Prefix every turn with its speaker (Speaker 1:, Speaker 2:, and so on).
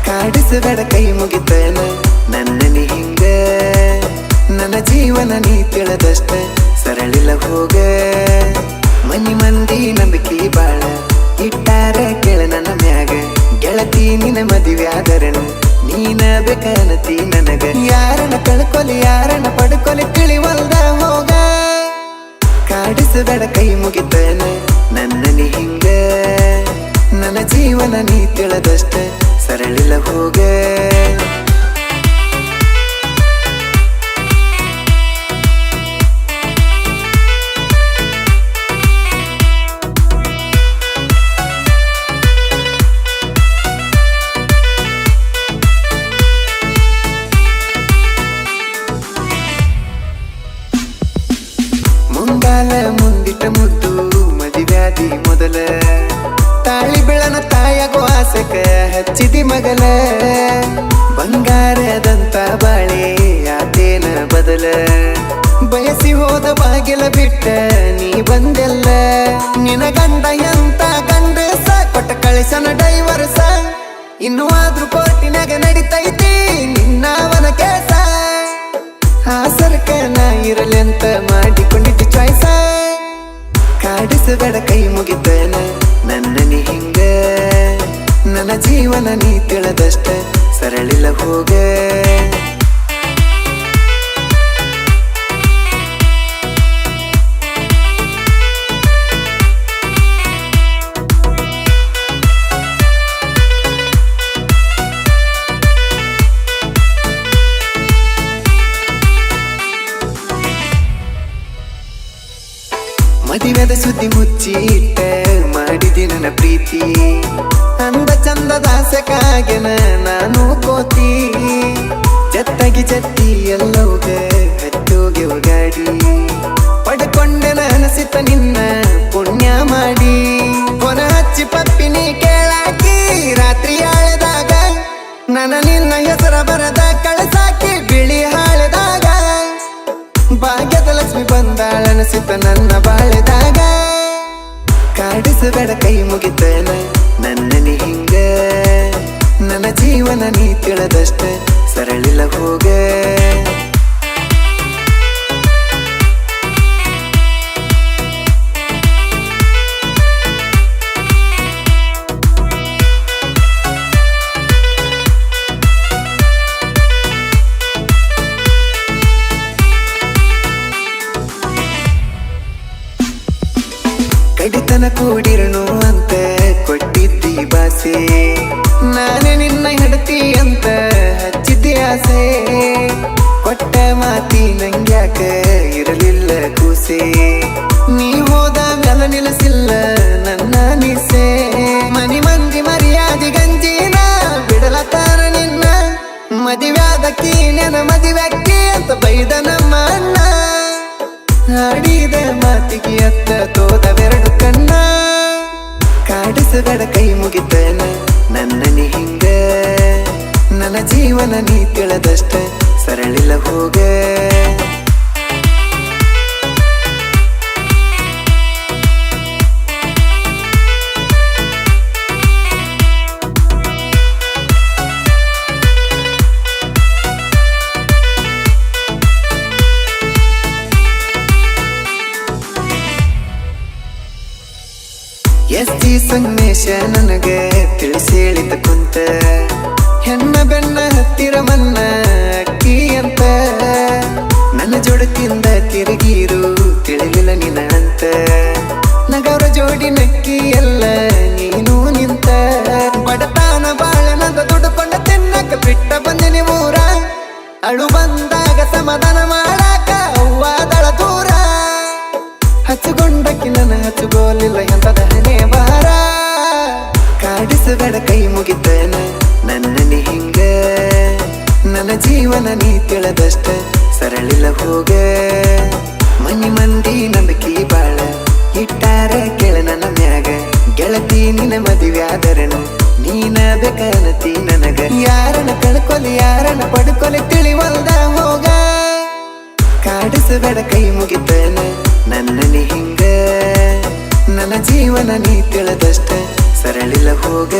Speaker 1: ಕಾಡಿಸಬೇಡ ಕೈ ಮುಗಿತೇನ ನನ್ನ ನೀ ಹಿಂಗ ನನ್ನ ಜೀವನ ನೀ ತಿಳಿದಷ್ಟ ಸರಳಿಲ್ಲ ಹೋಗ ಮನಿ ಮಂದಿ ನಂಬಿಕೆ ಬಾಳ ಇಟ್ಟಾರ ಕೇಳ ನನ್ನ ಮ್ಯಾಗ ಗೆಳತಿ ನಿನ ಮದುವೆ ಆದರನು ನೀನ ಬೇಕನತಿ ನನಗ ಯಾರನ್ನ ಕಳ್ಕೊಲಿ ಯಾರನ್ನ ಪಡ್ಕೊಲಿ ತಿಳಿವಲ್ದ ಹೋಗ ಕಾಡಿಸಬೇಡ ಕೈ ಮುಗಿತೇನ ನನ್ನ ನೀ ಹಿಂಗ ನನ್ನ ಜೀವನ ನೀ ತಿಳಿದಷ್ಟ ಸರಳಿಲ್ಲ ಹೋಗ ಮುಂಗಾಲ ಮುಂದಿಟ್ಟ ಮುದ್ದು ಮದಿವ್ಯಾದಿ ಮೊದಲ ತಾಳಿ ಬೆಳನ ತಾಯಗೋ ಆಸಕ ಹಚ್ಚಿದಿ ಮಗಲ ಬಂಗಾರದಂತ ಬಾಳೆ ಆತೇನ ಬದಲ ಬಯಸಿ ಹೋದ ಬಾಗಿಲ ಬಿಟ್ಟ ನೀ ಬಂದೆಲ್ಲ ನಿನ ಗಂಡ ಎಂತ ಗಂಡಸ ಕೊಟ್ಟ ಕಳಿಸನ ಡೈವರ್ಸ ಇನ್ನು ಆದ್ರೂ ಕೋರ್ಟಿನಾಗ ನಡಿತೈತಿ ನಿನ್ನವನ ಕೇಸ ಆ ಸರ್ಕ ನಾ ಇರಲೆಂತ ಮಾಡಿಕೊಂಡಿದ್ದಿ ಚಾಯ್ಸ ಕಾಡಿಸಬೇಡ ಕೈ ಮುಗಿತೇನ ನನ್ನ ನೀ ಹಿಂಗ ನನ್ನ ಜೀವನ ನೀ ತಿಳಿದಷ್ಟ ಸರಳಿಲ್ಲ ಹೋಗ ಮದುವೆದ ಸುದ್ದಿ ಮುಚ್ಚಿ ಇಟ್ಟ ಮಾಡಿದಿ ನನ್ನ ಪ್ರೀತಿ ಅಂದ ಚಂದದ ಆಸೆಕಾಗೆನ ನಾನು ಕೋತಿ ಜತ್ತಾಗಿ ಜತ್ತಿ ಎಲ್ಲೋಗ ಹತ್ತೋಗೆವ ಗಾಡಿ ಪಡ್ಕೊಂಡೆನ ಅನಸಿತ ನಿನ್ನ ಪುಣ್ಯ ಮಾಡಿ ಕೊನ ಹಚ್ಚಿ ಪಪ್ಪಿನಿ ಕೇಳಾಕಿ ರಾತ್ರಿ ಆಳೆದಾಗ ನನ್ನ ನಿನ್ನ ಹೆಸರ ಬರದ ಕಳಸಾಕಿ ಬಿಳಿ ಹಾಳೆದಾಗ ಭಾಗ್ಯದ ಲಕ್ಷ್ಮಿ ಬಂದಾಳನಸಿತ ನನ್ನ ಬಾಳೆದಾಗ ಕಾಡಿಸಬೇಡ ಕೈ ಮುಗಿತೇನ ನನ್ನ ನೀ ಹಿಂಗ ನನ್ನ ಜೀವನ ನೀ ತಿಳಿದಷ್ಟ ಸರಳಿಲ್ಲ ಹೋಗ ಕಡಿತನ ಕೂಡಿರನು ಅಂತ ಕೊಟ್ಟಿದ್ದಿ ಬಾಸೆ ನಾನೇ ನಿನ್ನ ಹೆಂಡತಿ ಅಂತ ಹಚ್ಚಿದ್ದಿ ಆಸೆ ಕೊಟ್ಟ ಮಾತಿ ನಂಗ್ಯಾಕ ಇರಲಿಲ್ಲ ಕೂಸೆ ನೀ ಹೋದ ಮ್ಯಾಲ ನಿಲ್ಲಿಸಿಲ್ಲ ನನ್ನ ನಿಸೆ ಮನಿ ಮಂದಿ ಮರ್ಯಾದಿ ಗಂಜಿನ ಬಿಡಲತಾರ ನಿನ್ನ ಮದುವ್ಯಾದಕ್ಕಿ ನೆನ ಮದುವ್ಯಾಕ್ಕಿ ಅಂತ ಬೈದ ನಮ್ಮ ಅಣ್ಣ ಆಡಿದ ಮಾತಿಗೆ ಅತ್ತ ತೋದವೆರಡು ಕಣ್ಣ ಕಾಡಿಸಬೇಡ ಕೈ ಮುಗಿತೇನ ನನ್ನ ನೀ ಹಿಂಗ ನನ್ನ ಜೀವನ ನೀ ತಿಳಿದಷ್ಟ ಸರಳಿಲ್ಲ ಹೋಗ ಎಸ್ತಿ ಸಂದೇಶ ನನಗ ತಿಳಿಸೇಳಿತ ಕುಂತ ಹೆಣ್ಣ ಬೆನ್ನ ಹತ್ತಿರ ಮನ್ನ ಅಕ್ಕಿ ಅಂತ ನನ್ನ ಜೋಡತಿಂದ ತಿರುಗಿರು ತಿಳಿಲಿಲ್ಲ ನಿನ್ನ ಅಂತ ನಗರ ಜೋಡಿ ನಕ್ಕಿ ಎಲ್ಲ ನೀನು ನಿಂತ ಬಡತಾನ ಬಾಳನದ ದುಡ್ಕೊಂಡ ತಿನ್ನಕ ಬಿಟ್ಟ ಬಂದಿನಿ ಊರ ಅಳು ಬಂದಾಗ ಸಮಾಧಾನ ಮಾಡಾಕ ಅವ್ವಾದಳ ದೂರ ಹಚ್ಚುಗೊಂಡಕ್ಕಿ ನನ್ನ ಹಚ್ಚುಗೋಲಿಲ್ಲ ಎಂತದ ಹಣೆ ಬಾರ ಕಾಡಿಸಬೇಡ ಕೈ ಮುಗಿತೇನ ನನ್ನ ನೀ ಹಿಂಗ ನನ್ನ ಜೀವನ ನೀ ತಿಳಿದಷ್ಟ ಸರಳಿಲ್ಲ ಹೋಗ ಮನಿ ಮಂದಿ ನಂಬಿಕೆ ಬಾಳ ಇಟ್ಟಾರ ಕೇಳ ನನ್ನ ಮ್ಯಾಗ ಗೆಳತಿ ನಿನ ಮದುವೆ ಆದರನು ನೀನ ಬೇಕನತಿ ನನಗ ಯಾರನ್ನ ಕಳ್ಕೊಲಿ ಯಾರನ್ನ ಪಡ್ಕೊಲಿ ತಿಳಿವಲ್ದ ಹೋಗ ಕಾಡಿಸಬೇಡ ಕೈ ಮುಗಿತೇನ ನನ್ನ ನೀ ಹಿಂಗ ನನ್ನ ಜೀವನ ನೀ ತಿಳಿದಷ್ಟ ಸರಳಿಲ್ಲ ಹೋಗ